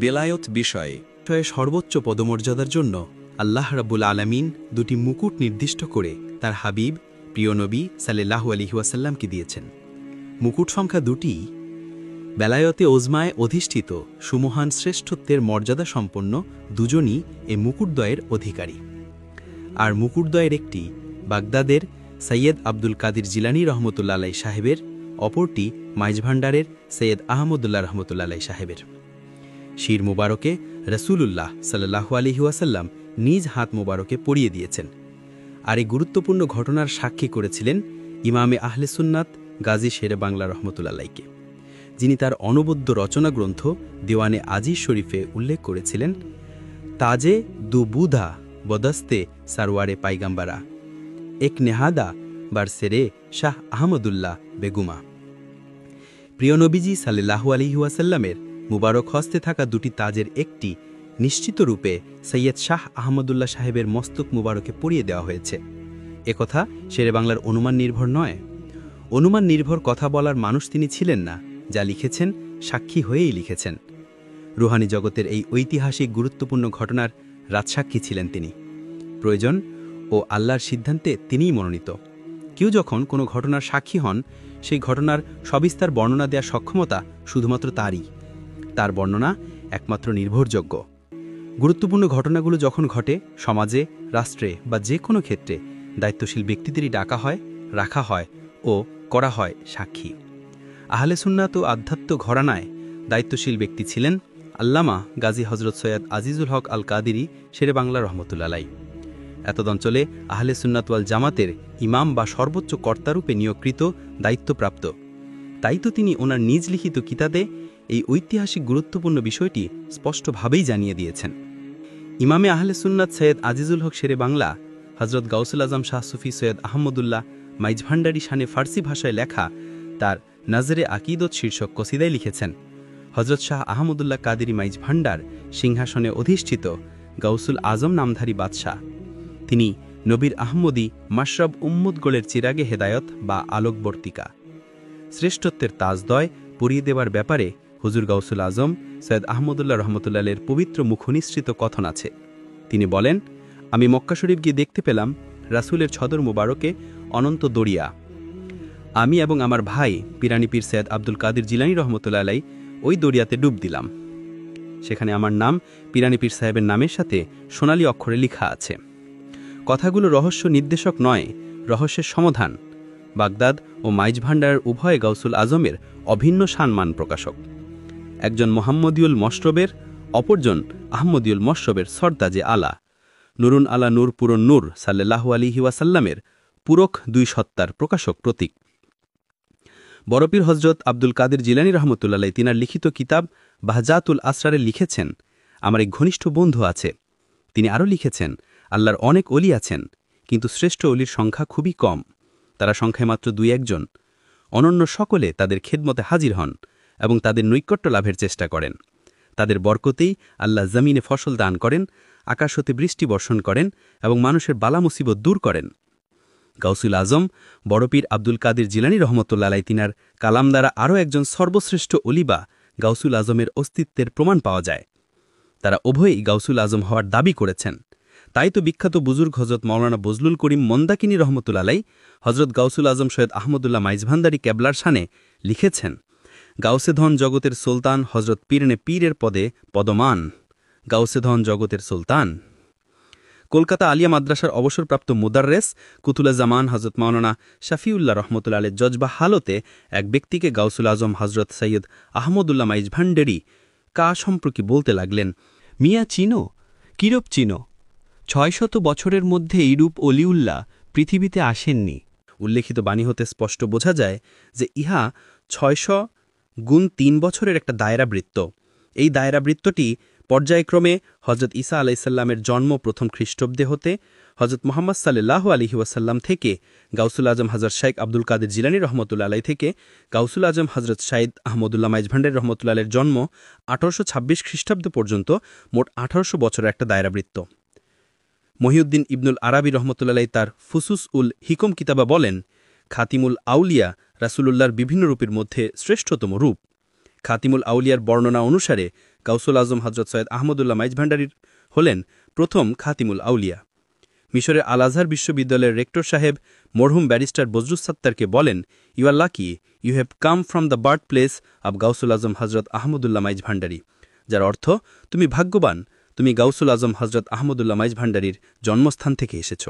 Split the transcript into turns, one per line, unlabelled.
বেলায়ত বিষয়ে
সর্বোচ্চ পদমর্যাদার জন্য আল্লাহ রাব্বুল আলামিন দুটি মুকুট নির্দিষ্ট করে তার হাবিব প্রিয় নবী সাল্লাল্লাহু আলাইহি ওয়াসাল্লামকে দিয়েছেন। মুকুট সংখ্যা দুটি বেলায়তে ওজমায় অধিষ্ঠিত সুমহান শ্রেষ্ঠত্বের মর্যাদা সম্পন্ন দুজনই এ মুকুটদ্বয়ের অধিকারী। আর মুকুটদ্বয়ের একটি বাগদাদের সৈয়দ আব্দুল কাদির জিলানী রহমতুল্লাহ আলাই সাহেবের, অপরটি মাইজভান্ডারের সৈয়দ আহমদুল্লাহ রহমতুল্লাহ আলাই সাহেবের। শির মুবারকে রসুলুল্লাহ সাল্লাল্লাহু আলাইহি ওয়াসাল্লাম নিজ হাত মুবারকে পরিয়ে দিয়েছেন। আর এই গুরুত্বপূর্ণ ঘটনার সাক্ষী করেছিলেন ইমামে আহলে সুন্নাত গাজী শেরে বাংলা রহমতুল্লাহ আলাইকে, যিনি তার অনবদ্য রচনা গ্রন্থ দেওয়ানে আজিজ শরীফে উল্লেখ করেছিলেন, তাজে দু বুধা বদস্তে সারওয়ারে পাইগাম্বারা এক নেহাদা বারসেরে শাহ আহমদুল্লাহ বেগুমা। প্রিয় নবীজি সাল্লাল্লাহু আলাইহি ওয়াসাল্লামের মুবারক হস্তে থাকা দুটি তাজের একটি নিশ্চিত রূপে সৈয়দ শাহ আহমদুল্লাহ সাহেবের মস্তক মুবারকে পরিয়ে দেওয়া হয়েছে। একথা শেরে বাংলার অনুমান নির্ভর নয়। অনুমান নির্ভর কথা বলার মানুষ তিনি ছিলেন না, যা লিখেছেন সাক্ষী হয়েই লিখেছেন। রুহানি জগতের এই ঐতিহাসিক গুরুত্বপূর্ণ ঘটনার রাজসাক্ষী ছিলেন তিনি। প্রয়োজন ও আল্লাহর সিদ্ধান্তে তিনিই মনোনীত। কেউ যখন কোনো ঘটনার সাক্ষী হন, সেই ঘটনার সবিস্তার বর্ণনা দেওয়ার সক্ষমতা শুধুমাত্র তারই। তার বর্ণনা একমাত্র নির্ভরযোগ্য। গুরুত্বপূর্ণ ঘটনাগুলো যখন ঘটে, সমাজে, রাষ্ট্রে বা যে কোনো ক্ষেত্রে দায়িত্বশীল ব্যক্তিদেরই ডাকা হয়, রাখা হয় ও করা হয় সাক্ষী। আহলে সুন্নাত ও আধ্যাত্ম ঘরানায় দায়িত্বশীল ব্যক্তি ছিলেন আল্লামা গাজী হজরত সৈয়দ আজিজুল হক আল কাদিরি শেরে বাংলা রহমতুল্লাহ আলাই। এতদঞ্চলে আহলে সুন্নাত ওয়াল জামাতের ইমাম বা সর্বোচ্চ কর্তারূপে নিয়োগকৃত দায়িত্বপ্রাপ্ত। তাই তো তিনি ওনার নিজ লিখিত কিতাবে এই ঐতিহাসিক গুরুত্বপূর্ণ বিষয়টি স্পষ্টভাবেই জানিয়ে দিয়েছেন। ইমামে আহলে সুন্নাত সৈয়দ আজিজুল হক শেরে বাংলা হজরত গাউসুল আজম শাহ সুফি সৈয়দ আহমদুল্লাহ মাইজভান্ডারি শানে ফার্সি ভাষায় লেখা তার নজরে আকিদত শীর্ষক কসিদায় লিখেছেন, হজরত শাহ আহমদুল্লাহ কাদেরী মাইজভান্ডার সিংহাসনে অধিষ্ঠিত গাউসুল আজম নামধারী বাদশাহ। তিনি নবীর আহমদী মাশরাব উম্মতগণের চিরাগে হেদায়ত বা আলোকবর্তিকা। শ্রেষ্ঠত্বের তাজদয় পরিয়ে দেবার ব্যাপারে হুজুর গাউসুল আজম সৈয়দ আহমদুল্লাহ রহমতুল্লাহের পবিত্র মুখনিসৃত কথন আছে। তিনি বলেন, আমি মক্কা শরীফ গিয়ে দেখতে পেলাম রাসূলের ছদর মুবারকে অনন্ত দরিয়া। আমি এবং আমার ভাই পিরানি পীর সৈয়দ আব্দুল কাদির জিলানী রহমতুল্লাহ আলাই ওই দরিয়াতে ডুব দিলাম। সেখানে আমার নাম পিরানি পীর সাহেবের নামের সাথে সোনালী অক্ষরে লেখা আছে। কথাগুলো রহস্য নির্দেশক নয়, রহস্যের সমাধান। বাগদাদ ও মাইজভান্ডার উভয় গাউসুল আজমের অভিন্ন সম্মান প্রকাশক। একজন মোহাম্মদিউল মশরবের, অপরজন আহমদিউল মশরবের সরতাজে আলা, নুরুন আলা নূর পুরন নূর সাল্লাল্লাহু আলাইহি ওয়াসাল্লামের পুরক দুই সত্তার প্রকাশক প্রতীক। বড়পীর হজরত আব্দুল কাদের জিলানী রহমতুল্লাহ তিনার লিখিত কিতাব বাহজাতুল আসরারে লিখেছেন, আমার এক ঘনিষ্ঠ বন্ধু আছে। তিনি আরও লিখেছেন, আল্লাহর অনেক অলি আছেন, কিন্তু শ্রেষ্ঠ অলির সংখ্যা খুবই কম। তারা সংখ্যায় মাত্র 2-1 জন। অনন্য সকলে তাদের খেদমতে হাজির হন এবং তাদের নৈকট্য লাভের চেষ্টা করেন। তাদের বরকতেই আল্লাহ জমিনে ফসল দান করেন, আকাশ হতে বৃষ্টি বর্ষণ করেন এবং মানুষের বালা মুসিবত দূর করেন। গাউসুল আজম বড়পীর আব্দুল কাদির জিলানী রহমতুল্লাহ আলাই তিনার কালাম দ্বারা আরও একজন সর্বশ্রেষ্ঠ অলিবা গাউসুল আজমের অস্তিত্বের প্রমাণ পাওয়া যায়। তারা উভয়ই গাউসুল আজম হওয়ার দাবি করেছেন। তাই তো বিখ্যাত বুজুর্গ হজরত মাওলানা বজলুল করিম মন্দাকিনী রহমতুল্লাহ আলাই হজরত গাউসুল আজম সৈয়দ আহমদুল্লাহ মাইজভান্ডারি কেবলার শানে লিখেছেন, গাউসে ধন জগতের সুলতান হজরত পীরনে পীরের পদে পদমান, গাউসে ধন জগতের সুলতান। কলকাতা আলিয়া মাদ্রাসার অবসরপ্রাপ্ত মুদাররেস কুতুলা জামান হজরত মাওলানা শাফিউল্লাহ রহমতুল্লাহ আলের জজবা হালতে এক ব্যক্তিকে গাউসুল আজম হজরত সৈয়দ আহমদুল্লাহ মাইজভান্ডারি কা সম্পর্কে বলতে লাগলেন,
মিয়া চিনো, কিরূপ চিনো? 600 বছরের মধ্যে এইরূপ অলিউল্লাহ পৃথিবীতে আসেননি।
উল্লেখিত বাণী হতে স্পষ্ট বোঝা যায় যে ইহা 600 গুণ 3 বছরের একটা দায়রাবৃত্ত। এই দায়রাবৃত্তটি পর্যায়ক্রমে হজরত ঈসা আলাইসাল্লামের জন্ম প্রথম খ্রিস্টাব্দে হতে হজরত মুহাম্মদ সাল্লাল্লাহু আলাইহি ওয়াসাল্লাম থেকে গাউসুল আজম হজরত শাইখ আব্দুল কাদের জিলানী রহমতুল্লাহ আলাই থেকে গাউসুল আজম হজরত শাইদ আহমদুল্লাহ মাইজভান্ডারি রহমতুল্লাহ আলের জন্ম 1826 খ্রিস্টাব্দ পর্যন্ত মোট 1800 বছরের একটা দায়রাবৃত্ত। মহিউদ্দিন ইবনুল আরাবি রহমতুল্লাহ আলাই তার ফুসুস উল হিকম কিতাবা বলেন, খাতিমুল আউলিয়া রাসূলুল্লাহর বিভিন্ন রূপের মধ্যে শ্রেষ্ঠতম রূপ। খাতিমুল আউলিয়ার বর্ণনা অনুসারে গাউসুল আজম হজরত সৈয়দ আহমদুল্লাহ মাইজ ভান্ডারী হলেন প্রথম খাতিমুল আউলিয়া। মিশরের আল আজহার বিশ্ববিদ্যালয়ের রেক্টর সাহেব মরহুম ব্যারিস্টার বজরুস সাত্তারকে বলেন, you are lucky you have come from the birth place of Ghausul Azam Hazrat Ahmadullah মাইজ ভান্ডারী, যার অর্থ তুমি ভাগ্যবান, তুমি গাউসুল আজম হজরত আহমদুল্লাহ মাইজ ভান্ডারীর জন্মস্থান থেকে এসেছ।